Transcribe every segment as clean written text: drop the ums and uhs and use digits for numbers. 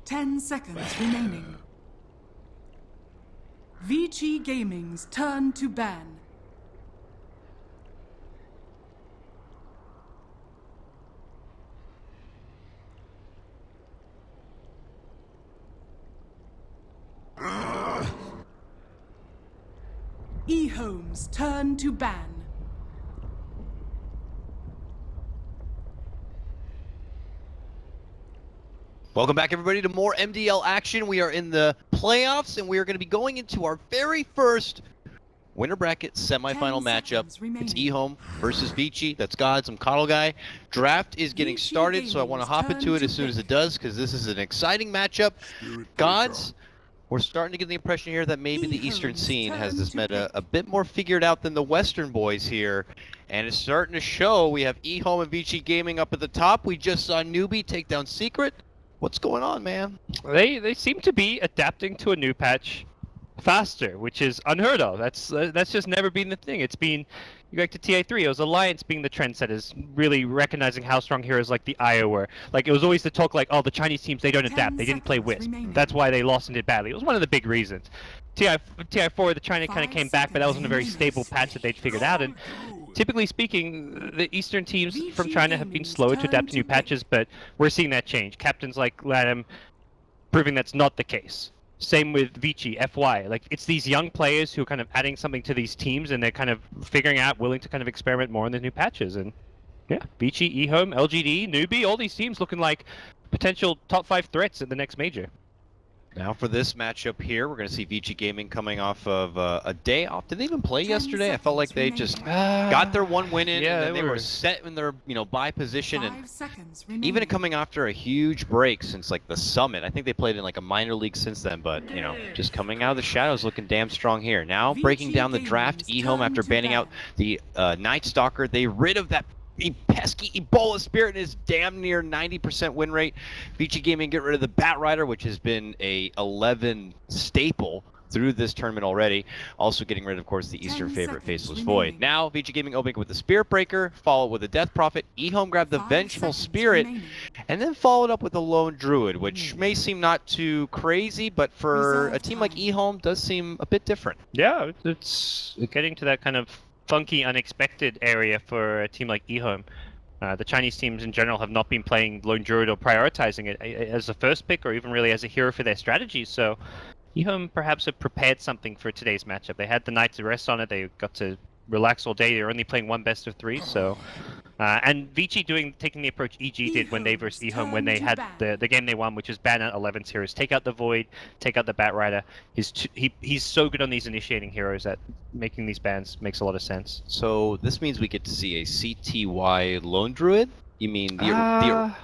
10 seconds remaining. Vici Gaming's turn to ban. EHOME's turn to ban. Welcome back, everybody, to more MDL action. We are in the playoffs, and we are going to be going into our very first winner bracket semifinal matchup. It's EHOME versus Vici. That's Gods. I'm Coddle Guy. Draft is getting started, so I want to hop into it as soon as it does, because this is an exciting matchup. Gods, we're starting to get the impression here that maybe the Eastern scene has this meta a bit more figured out than the Western boys here. And it's starting to show. We have EHOME and Vici Gaming up at the top. We just saw Newbie take down Secret. What's going on, man? They seem to be adapting to a new patch faster, which is unheard of. That's just never been the thing. It's been, you go back to TA3, it was Alliance being the trendsetters, really recognizing how strong heroes like the IO were. Like, it was always the talk like, oh, the Chinese teams, they don't adapt. They didn't play Wisp. That's why they lost and did badly. It was one of the big reasons. TI4, the China kind of came back, but that wasn't a very stable patch that they'd figured out. And typically speaking, the Eastern teams from China have been slower to adapt to new patches, but we're seeing that change. Captains like Ladam proving that's not the case. Same with Vici, FY. Like, it's these young players who are kind of adding something to these teams, and they're kind of figuring out, willing to kind of experiment more in the new patches. And yeah, Vici, EHOME, LGD, Newbie, all these teams looking like potential top 5 threats at the next major. Now for this matchup here, we're going to see Vici Gaming coming off of a day off. Did they even play yesterday? I felt like they just got their one win in, and then they were set in their, bye position. And even coming after a huge break since like the Summit. I think they played in like a minor league since then, but just coming out of the shadows looking damn strong here. Now breaking down the draft, EHOME after banning out the Night Stalker, they rid of that pesky Ebola Spirit in his damn near 90% win rate. Vici Gaming get rid of the Bat Rider, which has been a 11 staple through this tournament already. Also getting rid of course, the Eastern favorite, Faceless Void. Now, Vici Gaming opening with the Spirit Breaker, followed with a Death Prophet. EHOME grabbed the Vengeful Spirit, and then followed up with the Lone Druid, which may seem not too crazy, but for a team like EHOME, does seem a bit different. Yeah, it's getting to that kind of funky, unexpected area for a team like EHOME. The Chinese teams in general have not been playing Lone Druid or prioritizing it as a first pick or even really as a hero for their strategies. So EHOME perhaps have prepared something for today's matchup. They had the night to rest on it. They got to relax all day. They're only playing one best of 3. So and Vici taking the approach EG did when they versus EHOME, when they had the game they won, which was ban out 11 heroes. Take out the Void, take out the Bat Rider. He's so good on these initiating heroes that making these bans makes a lot of sense. So this means we get to see a CTY Lone Druid? You mean the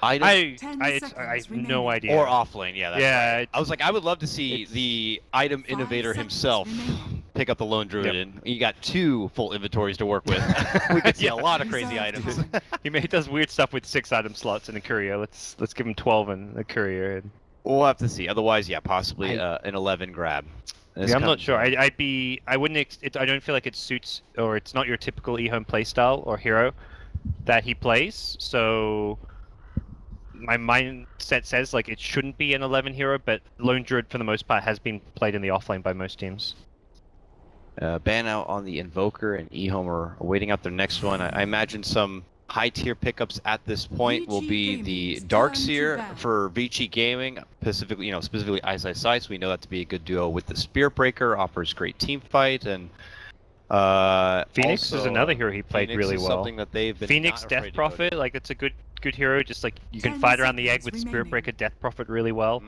item? I have no idea. Or offlane, yeah. That's yeah. Right. I was like, I would love to see the item innovator himself pick up the Lone Druid, and you got 2 full inventories to work with. We could see a lot of crazy items. He does weird stuff with 6 item slots in a courier. Let's give him 12 in a courier. And we'll have to see. Otherwise, yeah, possibly an 11 grab. Yeah, I'm not sure. I don't feel like it suits, or it's not your typical EHOME playstyle or hero that he plays. So my mindset says like it shouldn't be an 11 hero, but Lone Druid for the most part has been played in the offlane by most teams. Ban out on the Invoker, and EHOME are waiting out their next one. I imagine some high tier pickups at this point will be the Darkseer for Vici Gaming, specifically Ice Ice Ice. We know that to be a good duo with the Spirit Breaker, offers great team fight, and Phoenix is another hero he played really well. Something that they've been Phoenix Death Prophet, like it's a good hero. Just like you can fight around the egg with Spirit Breaker, Death Prophet really well.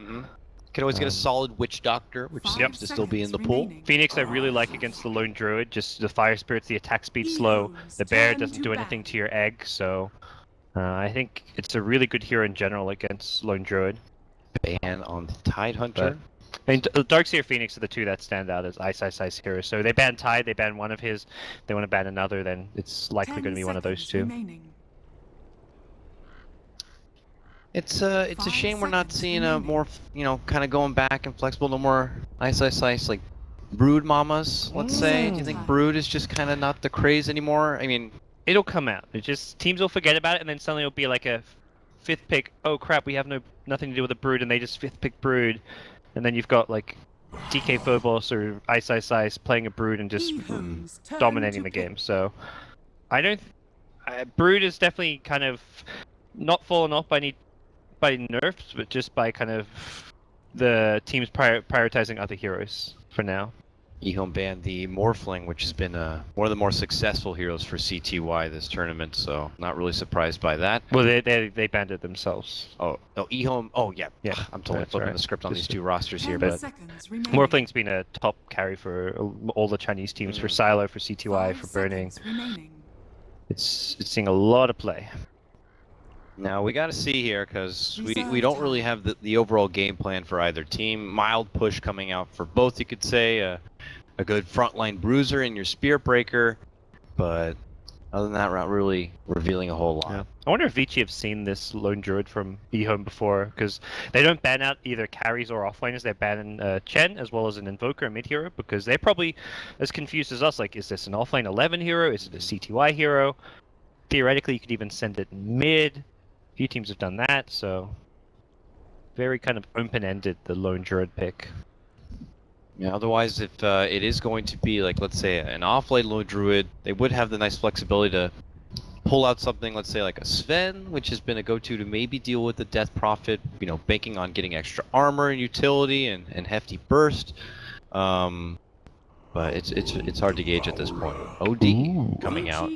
Can always get a solid Witch Doctor, which seems to still be in the pool. Phoenix I really like against the Lone Druid. Just the Fire Spirit's the attack speed slow. The Bear doesn't do anything to your egg, so I think it's a really good hero in general against Lone Druid. Ban on the Tide Hunter. And Darkseer, Phoenix are the 2 that stand out as Ice heroes. So they ban Tide, they ban one of his. They want to ban another, then it's likely going to be one of those 2. It's a shame we're not seeing a more, kind of going back and flexible, no more Ice like Brood Mamas, let's say. Do you think Brood is just kind of not the craze anymore? I mean, it'll come out. It just teams will forget about it, and then suddenly it'll be like a fifth pick, oh crap, we have nothing to do with the Brood, and they just fifth pick Brood, and then you've got like DK Phobos or Ice playing a Brood and just EHOME's turn dominating to the pick. game. So I don't. Brood is definitely kind of not fallen off by nerfs, but just by kind of the teams prioritizing other heroes for now. EHOME banned the Morphling, which has been one of the more successful heroes for CTY this tournament, so not really surprised by that. Well, they banned it themselves. Oh, no, EHOME. Oh, yeah. Yeah, I'm totally that's flipping right. the script on Just these two rosters here, 10 but seconds remaining. Morphling's been a top carry for all the Chinese teams, for Silo, for CTY, 5 for Burning. seconds remaining. It's seeing a lot of play. now we got to see here because we Reserve don't really time. have the overall game plan for either team. Mild push coming out for both, you could say. A good frontline bruiser in your Spirit Breaker, but other than that, we're not really revealing a whole lot. Yeah. I wonder if Vici have seen this Lone Druid from EHOME before, because they don't ban out either carries or offlaners. They ban Chen as well as an Invoker, a mid hero, because they're probably as confused as us. Like, is this an offlane 11 hero? Is it a CTY hero? Theoretically, you could even send it mid. A few teams have done that, so very kind of open-ended, the Lone Druid pick. Yeah, otherwise, if it is going to be, like, let's say, an off-lane Lone Druid, they would have the nice flexibility to pull out something, let's say, like a Sven, which has been a go-to to maybe deal with the Death Prophet, you know, banking on getting extra armor and utility and hefty burst. But it's hard to gauge at this point. OD coming out,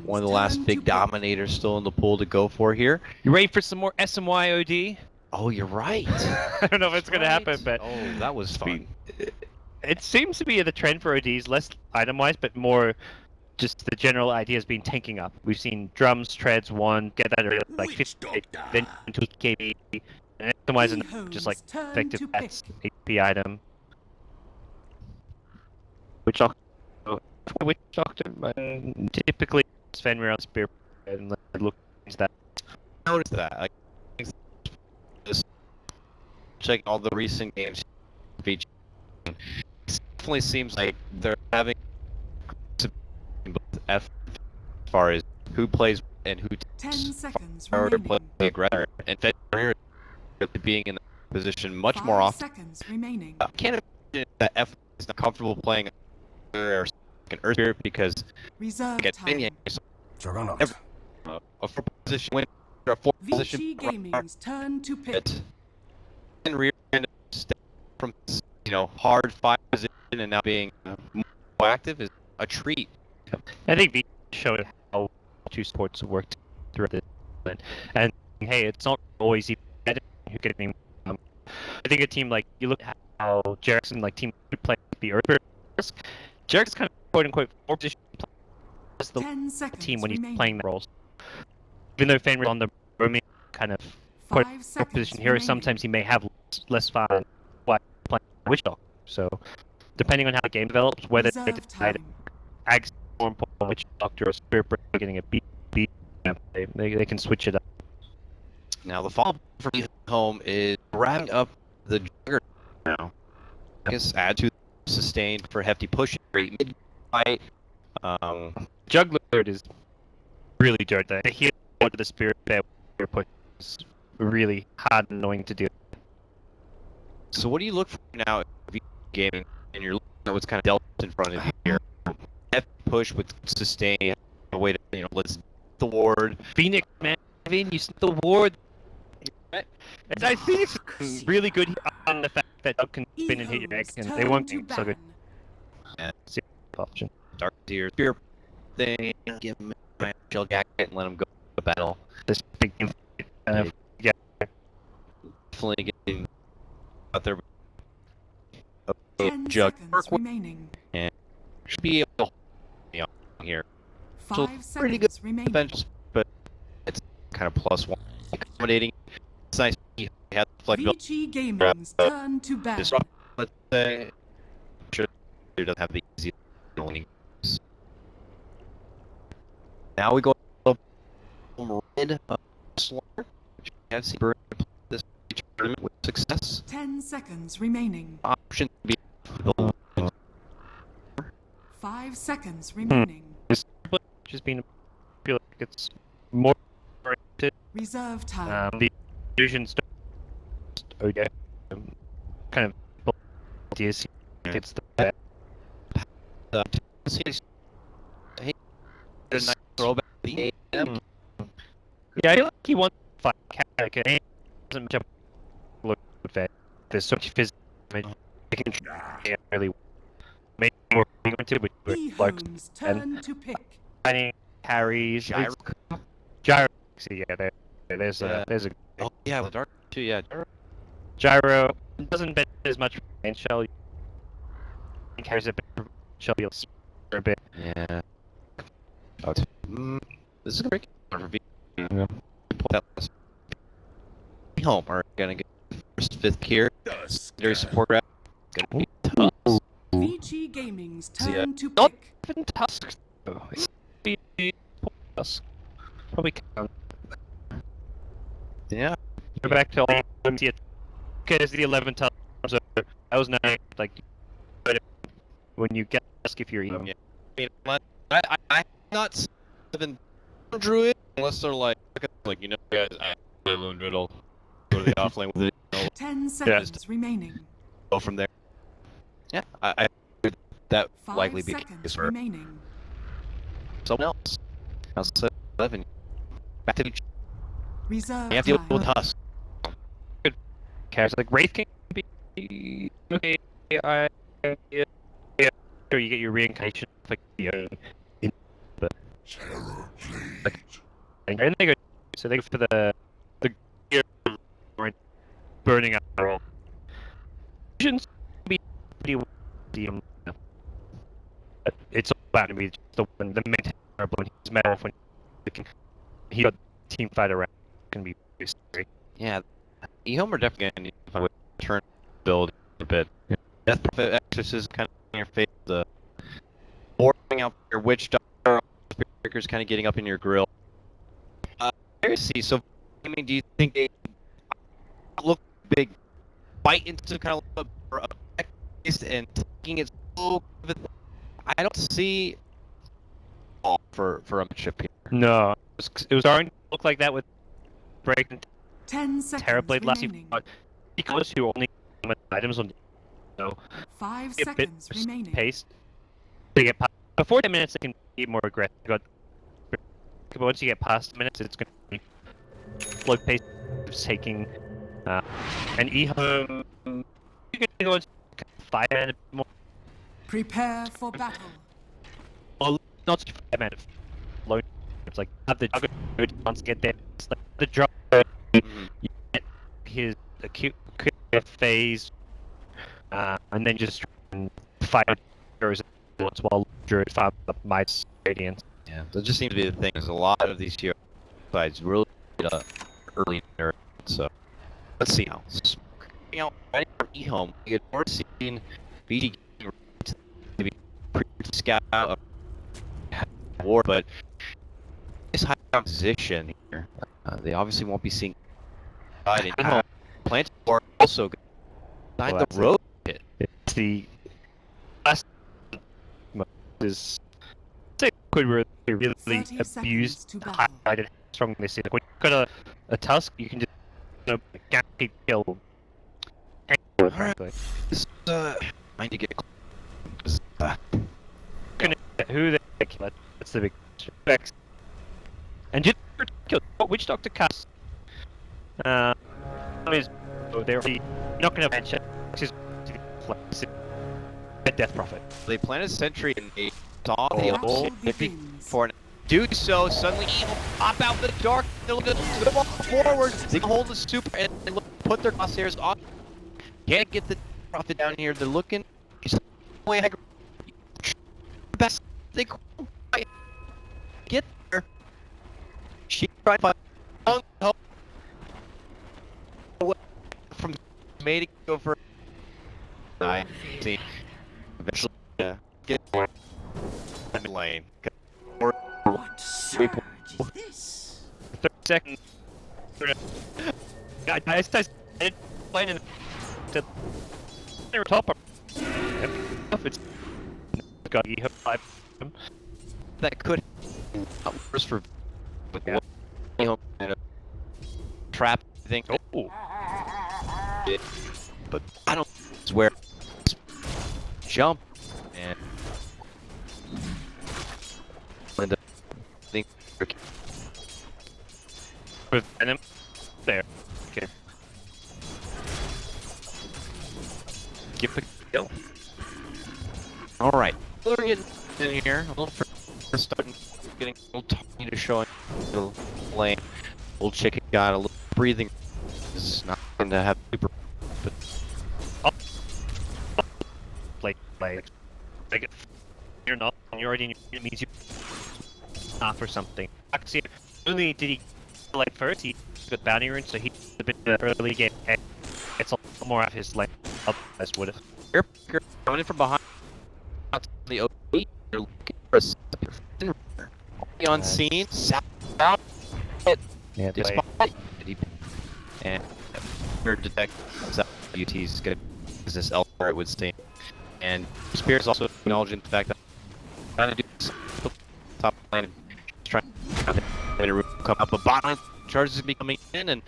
one of the last big dominators still in the pool to go for here. You ready for some more SMY OD? Oh, you're right. I don't know if it's going to Right. happen, but Oh, that was fun. it seems to be the trend for ODs, less item-wise, but more just the general idea has been tanking up. We've seen drums, treads, one, get that early, like 50, then into KB, and item-wise, just like EHOME's turn effective to bats, AP item. Witch Doctor, typically Sven around Spear and look into that. I noticed that. Like, checking all the recent games, it definitely seems like they're having both as far as who plays and who 10 seconds or to play remaining. aggressor, and Fed being in that position much 5 more often. seconds remaining. I can't imagine that F is not comfortable playing or an Earth Spirit because Reserve get time. a 4 position win or a 4 Vici position Gaming's turn to pick. it and rear end step from, you know, hard 5 position and now being more active is a treat. I think Vici showed how two sports work throughout this, and hey, it's not always even who get any. I think a team like, you look at how Jerickson, like, team would play the Earth. Jerick's kind of quote unquote 4 position as the 10 seconds team when he's remaining. playing the roles. Even though Fenrir on the roaming kind of 5 4 seconds position hero, remaining. sometimes he may have less fun while playing Witch Doctor. So depending on how the game develops, whether they Reserve decide time. Ag's more important Witch Doctor or Spirit Breaker getting a beat, they can switch it up. Now the follow-up for EHOME is wrapping up the Juggernaut now. I guess add to sustain for hefty push, great mid fight. Juggler is really dirt. The hero to the Spirit Bear push is really hard and annoying to do. So what do you look for now in gaming, and you're looking at what's kind of dealt in front of you here? Hefty push with sustain, a way to, you know, let's the ward. Phoenix, man, you see the ward. And I think it's really good on the fact that Doug can spin and hit your egg, and they won't be so good. Yeah. Option. Dark Deer, Spear thing, give him a shell jacket and let him go to battle. This big game. Yeah. Definitely getting out there. 10 Jug seconds remaining. and should be able to hold me on here. 5 pretty good seconds remaining. bench, but it's kind of +1 accommodating. It's nice he had the flexibility. Vici Gaming's turn to ban. Disrupt, let's say. Sure, he doesn't have the easy only. Now we go red Slaughter, which we have seen this tournament with success. 10 seconds remaining. Option to be 5 seconds remaining. Just being, I feel like it's more Reserve time. The illusions okay. Kind of ideas. It's the best. Hey, a nice throwback. Yeah, I feel like he wants to fight like it doesn't match up look that there's so much physical damage. They can really make more into with like EHOME's turn to pick. finding carries. Gyro. Gyro. See, yeah, there's a Oh yeah, with dark too. Yeah. gyro doesn't bend as much and shell. Carries a bit shell a bit. Yeah. Oh, this is a great for V. Home are gonna get first, fifth here. Secondary support rep. Gonna be tough. Vici Gaming's turn to Not pick. even Tusk though. It's Tusk. Probably count. Yeah. Go back to all okay, there's the 11 Tusk. So that was nice. Like when you get Tusk if you're EHOME. Yeah. I I'm not even druid unless they're like you know guys. I lone middle. Go to the offlane with it. 10 seconds remaining. Go from there. Yeah. I that 5 likely be the case seconds for remaining. someone else. I'll say 11. Back to the Reserve you have to deal with time. Tusk. Good characters like Wraith can be okay. Yeah. Sure, you get your reincarnation like but like, and they go so they go for the gear burning up their own. Visions be pretty but it's all about to be just the main when he's metal when he got team fight around can be scary. Yeah, EHOME are definitely going to need to find a way to turn build a bit. Yeah. Death Prophet Exorcist kind of in your face, the boring out your Witch Doctor, Breakers kind of getting up in your grill. Seriously, so I mean, do you think they look big, bite into kind of a and taking it so? I don't see all for a matchup here. No, it was starting to look like that with Break and 10 seconds Terrorblade last season. remaining. Because you only items on so 5 a bit seconds remaining. paced. They get past, before 10 minutes, they can be more aggressive. But once you get past 10 minutes, it's going to be slow pace, taking an EHOME. You can go into 5 minutes more. Prepare for battle. Well, not such 5 minutes. Low. It's like have the juggernaut once get there. It's like the drop. You get his acute phase, and then just fight heroes while Druid farm up Might's Radiance. Yeah, that just seems to be the thing. There's a lot of these hero sides really early nerd. So let's see how. You know, ready for EHOME, we get more seen VG maybe pre-scout war, but this high position here, they obviously won't be seeing side and EHOME. Plant war also behind Well, the road. It's the last is could really 30 abuse seconds to battle. highlighted strong this is. When you've got a Tusk, you can just guaranteed kill. Alright. This trying to get Who they kill? That's the big specs. And just kill Witch Doctor cast. Is they're not going to mention a Death Prophet. They planted sentry and they saw the Battle opportunity begins. for an do so. Suddenly, pop out the dark. They're looking to go forward. They can hold the super and put their crosshairs on. Can't get the Prophet down here. They're looking. Way best they get there. She tried to find from made it over. I see. Eventually, get lane. What surge is this? 30 seconds. I started playing in the top. It's got EHOME 5. That could worse for EHOME kind of trap, I think. Oh, But I don't swear. Jump and Linda, I think with Venom there. Okay. give the kill. All right, we're getting in here a little further, starting getting a little tiny to showing a little lane. Old chicken got a little breathing. This is not going to have super, but Like you're not, you're already in your enemies. You off or something. Actually, only did he like first? He got bounty rune, so he a bit early game. It's a lot more of his like up as would have. you're coming in from behind. The OP, you're looking for a on scene. Out. Yeah, And your detect UT's good as this elsewhere it would seem. And Spears also acknowledging the fact that trying to do this top lane and trying to come up, but bottom line charges be coming in and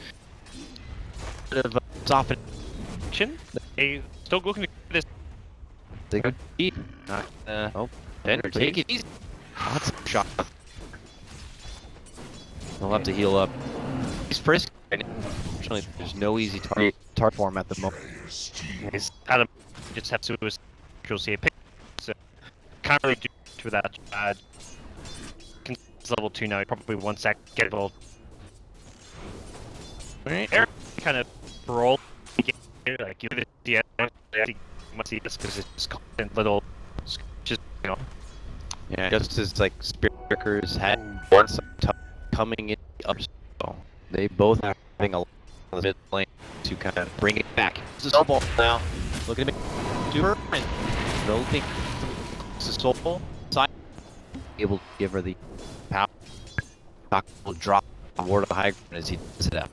bit of soften. They still looking to this. They go deep. Not oh, then take it easy. Oh, that's a shot. They'll have to heal up. He's frisky. Unfortunately, there's no easy target for him at the moment. He's out of just have to see a pick. So can't really do much without he's level 2 now. Probably 1 sec get it all. Eric kind of roll like you the must see this because it's just constant little just you know. Yeah, just as like Spearkers had one coming in up, so they both are having a bit lane to kind of bring it back. It's a snowball now. Look at him, super and building the soul side, able to give her the power. Doc will drop the ward of high ground as he does it up.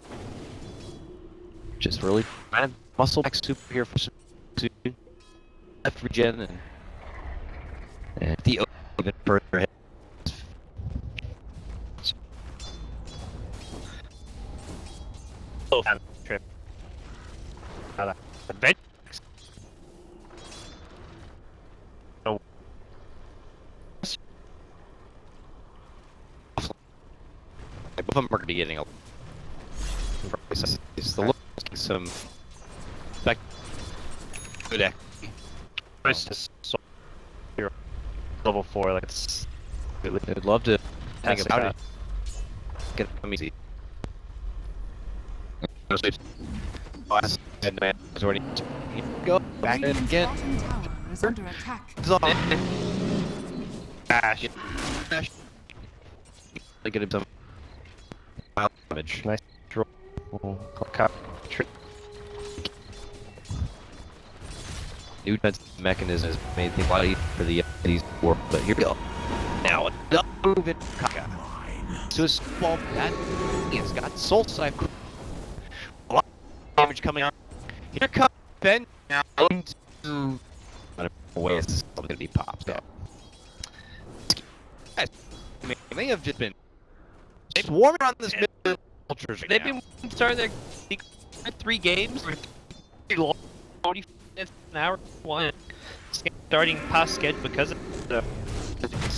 Just really trying to muscle back super here for some left regen and the even further ahead. Oh, trip. Adventure. No. Both of them are going to be getting a it's the look some back good act. It's just so you're level 4, like it's really I'd love to hang That's about a it. Get them easy. No sleeps. Oh, I said man is already go back in Radiant's again. bottom tower is under attack. It's on. Ash. Dash. They get him some wild damage. Nice draw. New defense mechanism has made things a lot easier for the these work, but here we go. Now another move it. Kaka. So his ball that he's got soul side. A lot of damage coming out. Here comes Ben now into whatever way this is probably gonna be popped up. Guys, they have just been swarming around this middle cultures right They've now. been starting their 3 games. 45th an hour one starting past schedule because of the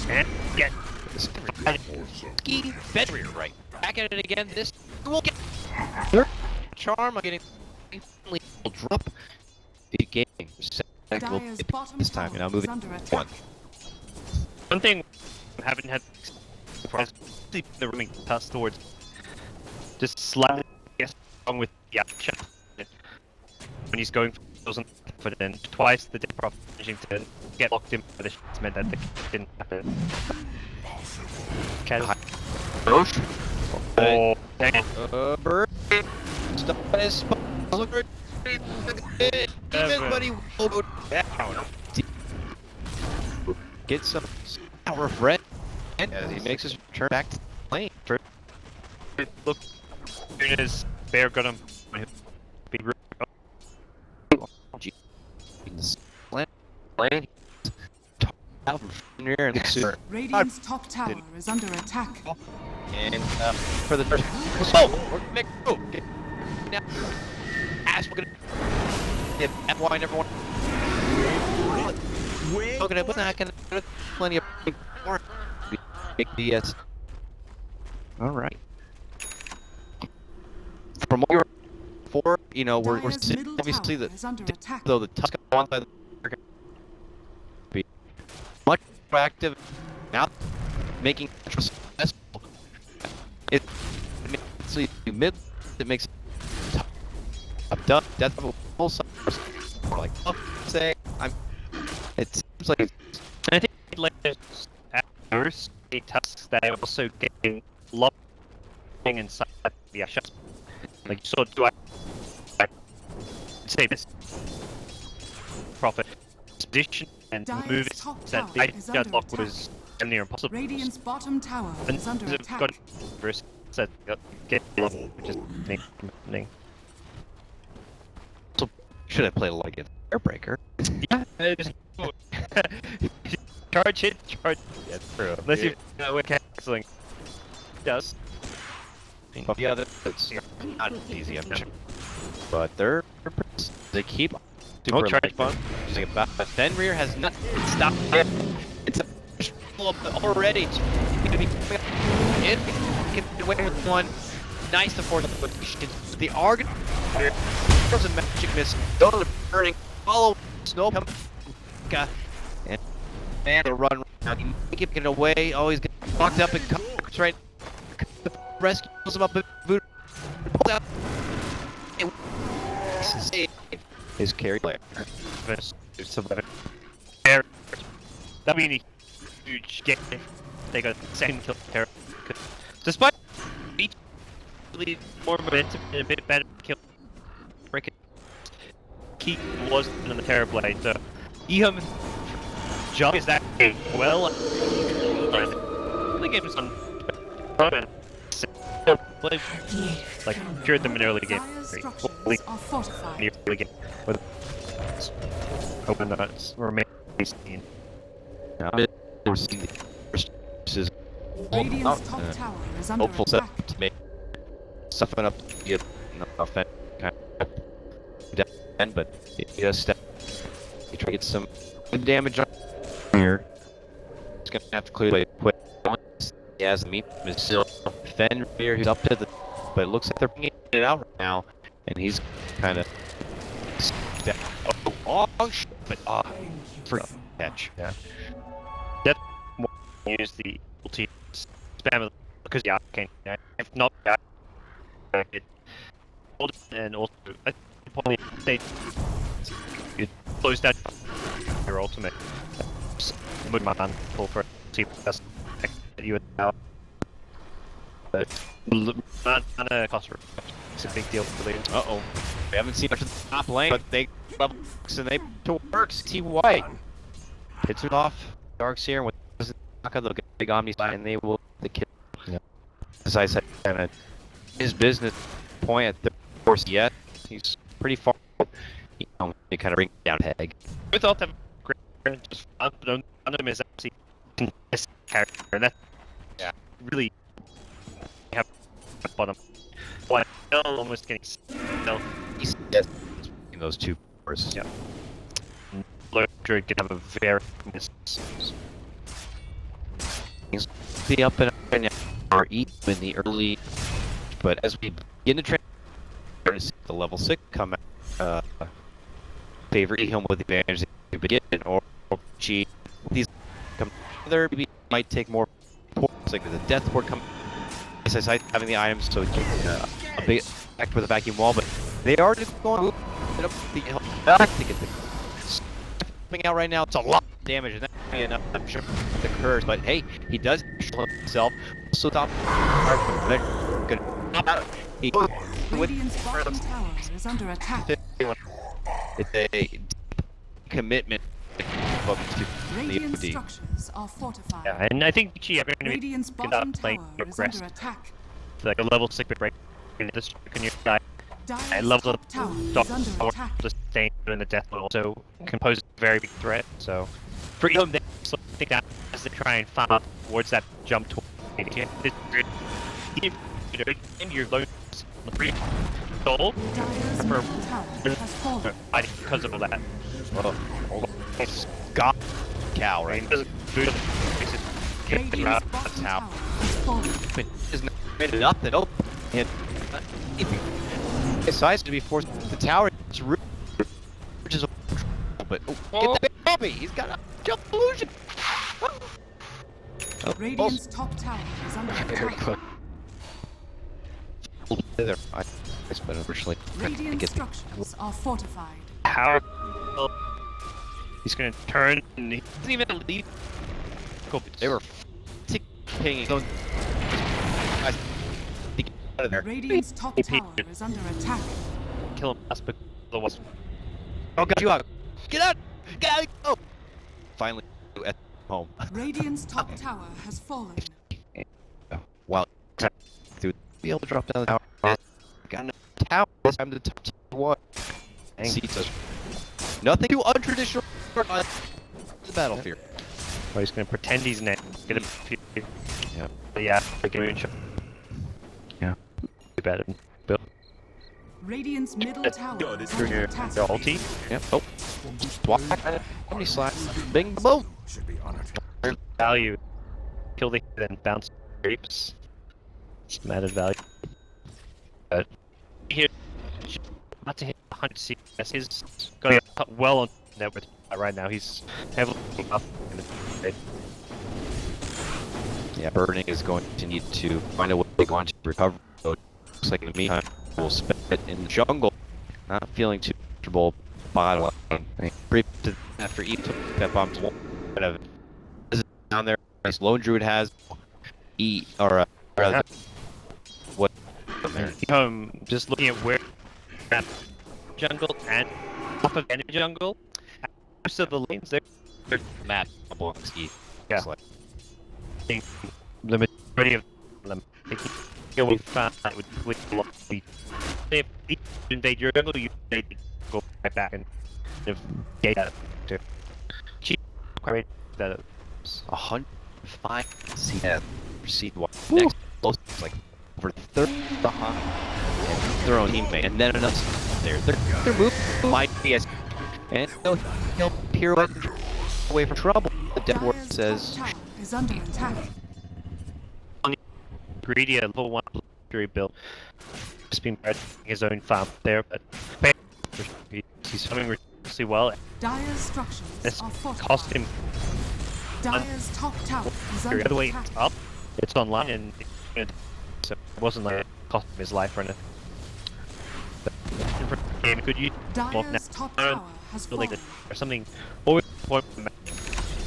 and get Ski Bedrier right. Back at it again. This will get third charm. I'm getting will drop the game. Dire's bottom This time, and I'll tower move is it under one. attack. one thing I haven't had surprise the rooming pass towards just slightly along with the action when he's going for then twice the day prof managing to get locked in by the shots meant that the didn't happen. Roche. Oh, dang it. Bird. Stop his look at everybody will go down. Get some power Fred and as he makes his return back to the lane. Look, as soon as Bear got him, big Lane out from here and get super. Radiant's top tower is under attack. And for the first. Oh, we're gonna get now. Ash, we're gonna get FY everyone. We're gonna put that plenty of big DS. All right. From what you're for, you know, we're seeing obviously though the Tusk on by the be much more active now, making successful. It makes mid. It makes I've done death of a full size. Like say I'm. It seems like I think like there's the Tusks that are also getting locked inside the Ashes. Like, so do I say this profit position and move it that I deadlock was near impossible. Radiant's bottom tower And is under they've attack. got first set get level, which is happening. so should I play like an airbreaker? Yeah, just charge it, charge. Yeah, true. Unless you we're canceling. Yes. But yeah, that's not easy, I'm sure. But they keep super charge bomb. using it back. But Fenrir has not stopped it. It's a pull up already. It's gonna be coming up. It can win with one. Nice to force the Argon. There's a magic miss. Dota burning. Follow Snow. And man, the run around. He keep getting away. Always getting locked up and comes right. Rescues him up and pulls out. His carry player. That'd be a huge game. They got second kill terror. Despite each more momentum and a bit better kill. Break it. Key was in the terror blade, so EHOME jump is that well. The game is on. Like cured them in early game. Dire's structures are fortified. In early game. With open nuts remain seen. We're seeing the first is Radiant's top tower is under hopeful attack. set to make stuffing up the offense kind of down, but it just step. You try to get some good damage on here. It's gonna have to clearly quick. He has the meat is still Fenrir who's up to the, but it looks like they're bringing it out right now, and he's kind of long shot, but free catch. Yeah. That use the ulti spam because yeah, can if not it and also I probably they it close that your ultimate. Move my hand pull for see if that's you would now. But not a cost. It's a big deal for the. Uh-oh. We haven't seen much of the top lane, but they level and they to work. TY hits it off. Dark's here with they'll get big Omni side and they will the kill. Yeah. As I said, kind of his business point at the course yet. He's pretty far. You know, they kind of bring down peg. We thought that great, just fun, but none of them is actually this character, and that really have bottom. One almost getting self. He's in those two cores. Yeah. Lurker can have a very miss. He's the up and up now are eat in the early, but as we begin to train, we're going to see the level 6 come out. Favor EHOME with the advantage to begin, or G. These come together, maybe might take more points, like the death ward come. SSI having the items, so a big act with a vacuum wall, but they are just going up the hill back to get the coming out right now. It's a lot of damage, and that's enough. I'm sure the curse, but hey, he does show himself. So top, good. Radiant's bottom tower is under attack. It's a commitment to Radiant the structures are fortified. Yeah, and I think Vici are going to be Radiant's good bottom at playing tower is aggressive. under attack. Like a level 6 break. This can you die? I Dire's love the top tower dot is under power attack. sustain in the death, but also can pose a very big threat. So for EHOME, they slow thing down as they try and farm towards that jump towards your low free goal Dire's for middle tower has fallen. fighting because of all that. It's got cow, right? Radiant's bottom tower. tower has fallen. Is nothing open. And decides to be forced to the tower. It's rude. Which is a but get that baby. He's got a jump illusion. Radiant's top tower is under attack. There, I but unfortunately, Radiant structures are fortified. How he's gonna turn and he doesn't even leave. They were pinging. Out of there. Radiant's top tower is under attack. Kill him last, but otherwise. Oh, got you out. Get out! Get out! Oh! Finally, at home. Radiant's top tower has fallen. Wow. To be able to drop down the tower. Got no tower. I'm the top one. Seats us. Nothing too untraditional on the battlefield. Oh, he's gonna pretend he's next. Get him. Yeah. Yeah. Make a moonshot. Yeah. Be better than Bill. Radiant's middle tower is Through under your attack. ulti. Yep. Oh. Swap. How many slaps? Bing boom. Should be honored. Value. Kill the then bounce creeps. Some added value. Here, not to hit 100 CS. He's going well on net with right now. He's heavily up in the Yeah, Burning is going to need to find a way to go on to recover. So it looks like in the meantime, we'll spend it in the jungle. Not feeling too comfortable bottom line. Brief after E took that bomb to one of it. Down there, nice Lone Druid has E or rather what there. Just looking at where that jungle and top of enemy jungle, most of the lanes they're Matt belongs E. Yeah. Like, the majority of them they can go fast with a lot of speed. If you invade your jungle, you go right back and get that to quite that 105 CS proceed next closest like over 30 behind and their own teammate, and then another there. They're moving by DS, and he'll pirouette away from trouble. The dead ward Dire's says. top tower is under attack. greedy level 1 luxury build. Just been his own farm there, but he's farming ridiculously well. Dire's structures It's are fortified. cost him Dire's top tower is the under other way attack. up. It's online and so it wasn't like it cost him his life or anything. But game could you Dire's top tower has building fallen. or something always point you want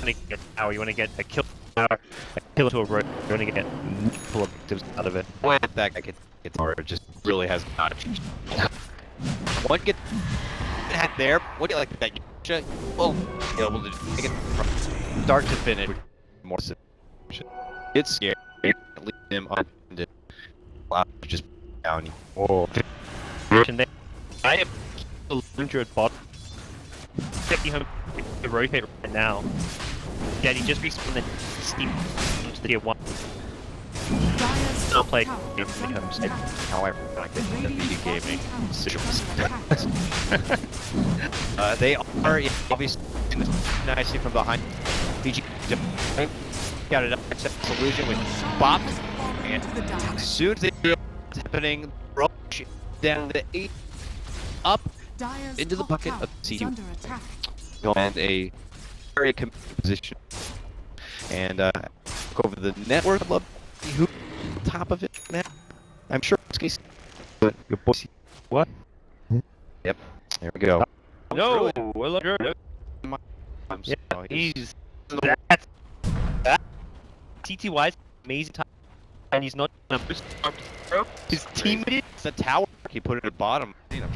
to get power, you want to get a kill power, a kill to a road, you want to get multiple objectives out of it. When that guy gets hard, it just really has not changed. One get hat there, what do you like that? Well, able to take it from start to finish. More it's scary. Leave him on to just down. Oh, I have a 100 bot. Taking home the rotate right now. Daddy just respawned the steep into the tier 1. Dire's Still top play tower is under becomes attack. However, like the Radiant's video bottom gaming tower is decisions. under attack. They are obviously nicely from behind. Vici got it up. Solution with Bob. Has fallen And to the dark. as soon as it's happening, rush down the 8 up Dire's into the top bucket tower of is CU. under attack. and a very committed position. And look over the network. I'd love to see who on top of it now. I'm sure it's case, but your boy. What? Yep. There we go. No, I'm yeah, sorry. he's that TTY's amazing time, and he's not gonna boost his teammate. It's the tower. He put it at the bottom. You know,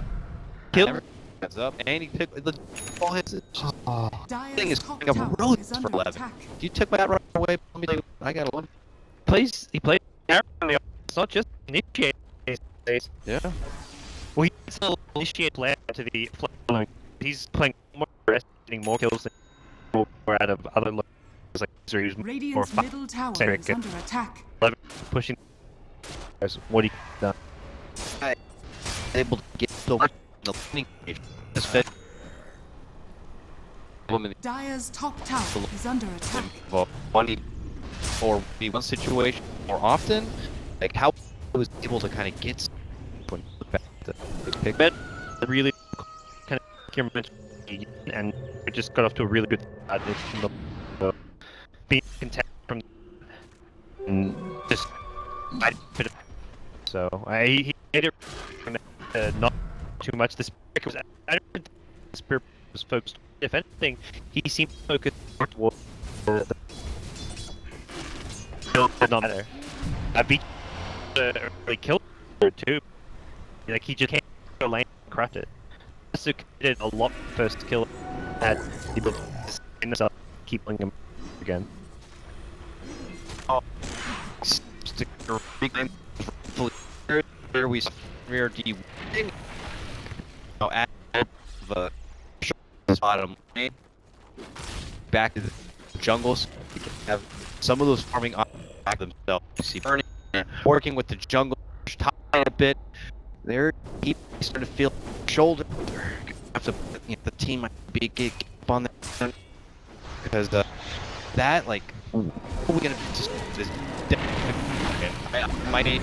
Kill. never heads up, and he picked the ball hits it. Just, Dire's thing is top going up tower really is for under 11. attack. If you took that right away, let me tell you, I got one. He plays it's not just initiate. Yeah. Well, he's not initiate player to the. He's playing more aggressive, getting more kills than more out of other was like so he was more Radiant's fast, middle tower Eric, is under attack. pushing. What do you done? Able to get so much in the landing page. This fit. Dire's top tower is under attack. One situation more often, like how he was able to kind of get when you look back at the big pick. Really kind of your mental, and we just got off to a really good start in the being content from and just so he made it not too much. The spirit was I don't think the spirit was focused. If anything, he seemed focused towards the kill did not matter. Vici really killed her too. Like he just came to a lane and cracked it. So did a lot first kill at people in the keep playing him again. Here we rear D at the bottom lane. Back to the jungles. We can have some of those farming on themselves. You see burning, working with the jungle a bit. There, he's starting to feel shoulder. Have to, the team might be get up on that because that like what are we gonna just I might need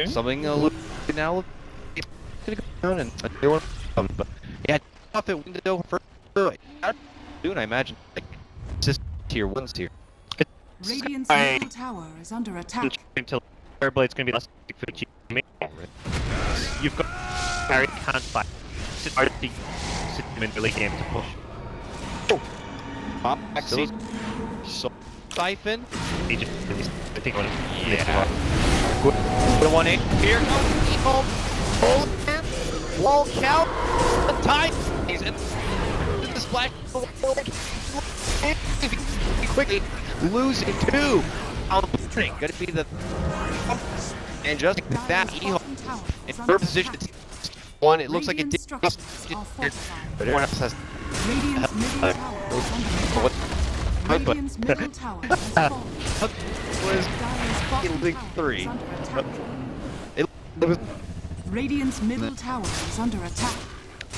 something a little now gonna go down and they want but yeah off at window first soon I imagine like just tier 1's here. Radiant's middle tower is under attack. Until Airblade's gonna be less for the you've got Barry can't fight. It's hard to sit him in early game to push. Pop backseat. So siphon. He just I think on yeah. Good 1-8 here. EHOME. Hold wall count. The time. He's in the splash. Quickly losing 2. Gonna be the and just like that EHOME in third position. One, it looks like it did. But everyone else has. Radiant's middle tower is under attack. Radiant's middle tower has fallen. Was Dire's bottom League tower 3. is under attack. It was Radiant's middle tower is under attack.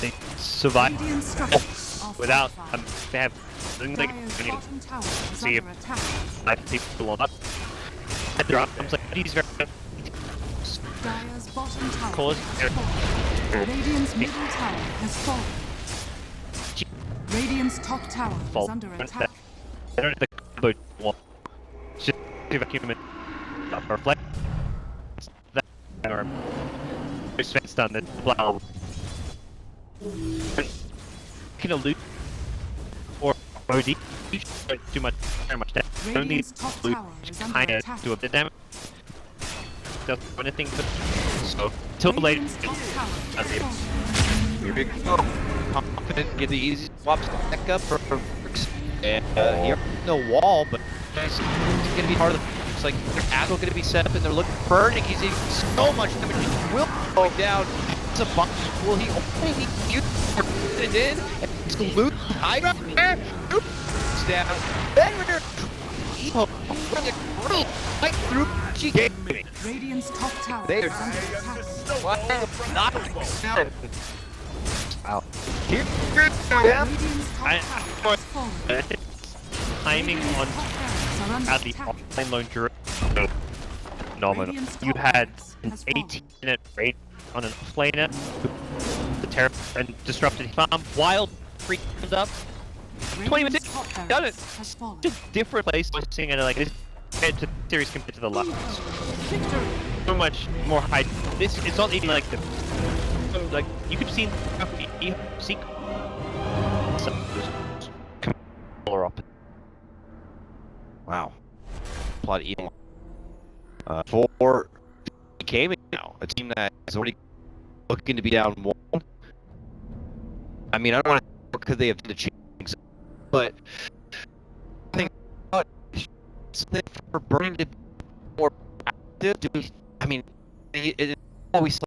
they survive Radiant structures are without fortified. they have like Dire's bottom tower is see under attack. 5 people on up. At their arms like he's very Dire's bottom tower Cause has fallen. Radiant's middle tower has fallen. Radiant's top tower is under attack. I don't know the combo wall. Just give a human or flex that or Sven's done the blow. Can a loot or OD too much very much damage. Only Radiant's top loot tower is under kinda attack. do a bit of damage. Doesn't do anything but so till later. Radiant's top tower has fallen. here we go. Confident, get the easy swaps back up for Brooks. And here, no wall, but it's gonna be part of the. It's like their Agile gonna be set up and they're looking for burning. He's eating so much damage. He will go down. It's a bunch. Will he only need you to put it in? And it's loot. Hydra. It's down. Then we're right through. She gave me. Radiant's top tower They is are- under attack. Not down. Wow. Here. Radiant's top I- tower has fallen. Timing on Top barracks are under at the attack. offline loan duration phenomenal. Radiant's You top had barracks an has fallen. 18-minute raid on an offlaner who the terror and disrupted farm. Wild freak comes up. 20 minutes. Radiant's top Done it. barracks has fallen. Just different place seeing it like this compared to the series compared to the last. Victory. So much more high. This it's not even like the like you could see seek color up. Wow. Plot even for gaming now, a team that is already looking to be down 1. I mean, I don't want to because they have to change, but I think something for Burning to be more active. I mean, we saw